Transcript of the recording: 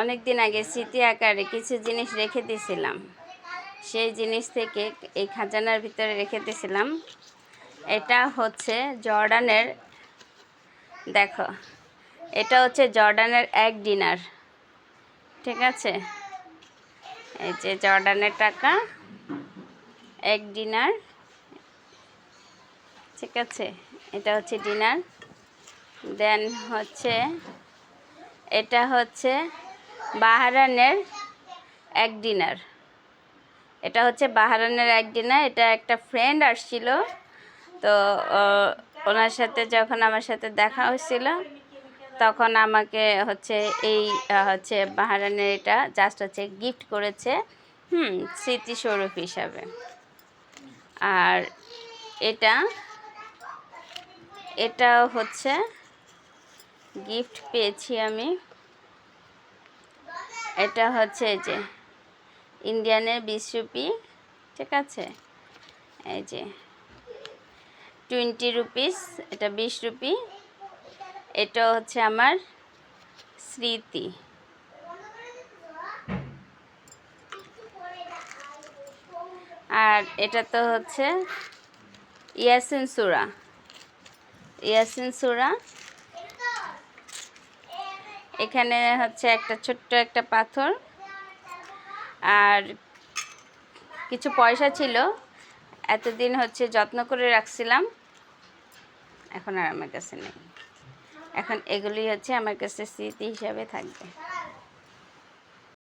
অনেক দিন আগে স্মৃতি আকারে কিছু জিনিস রেখে দিয়েছিলাম। সেই জিনিস থেকে এই খাজানার ভিতরে রেখে দিয়েছিলাম। এটা হচ্ছে জর্ডানের, দেখো এটা হচ্ছে জর্ডানের এক ডিনার, ঠিক আছে। এই যে জর্ডানের টাকা, এক ডিনার, ঠিক আছে। এটা হচ্ছে ডিনার। দেন হচ্ছে এটা হচ্ছে বাহরাইনের এক ডিনার। এটা হচ্ছে বাহরাইনের এক ডিনার। এটা একটা ফ্রেন্ড আসছিল, তো ওনার সাথে যখন আমার সাথে দেখা হয়েছিল তখন আমাকে হচ্ছে এই হচ্ছে বাহরাইনের এটা জাস্ট হচ্ছে গিফট করেছে, স্মৃতিস্বরূপ হিসাবে। আর এটা হচ্ছে গিফট পেয়েছি আমি। এটা হচ্ছে এই যে ইন্ডিয়ানের 20 রুপি, ঠিক আছে। এই যে 20 রুপিস, এটা 20 রুপি। এটা হচ্ছে আমার স্মৃতি। আর এটা তো হচ্ছে ইয়াসিন সূরা। এখানে হচ্ছে একটা ছোট্ট একটা পাথর আর কিছু পয়সা ছিল, এতদিন হচ্ছে যত্ন করে রাখছিলাম, এখন আর আমার কাছে নেই। এখন এগুলি হচ্ছে আমার কাছে স্মৃতি হিসাবে থাকবে।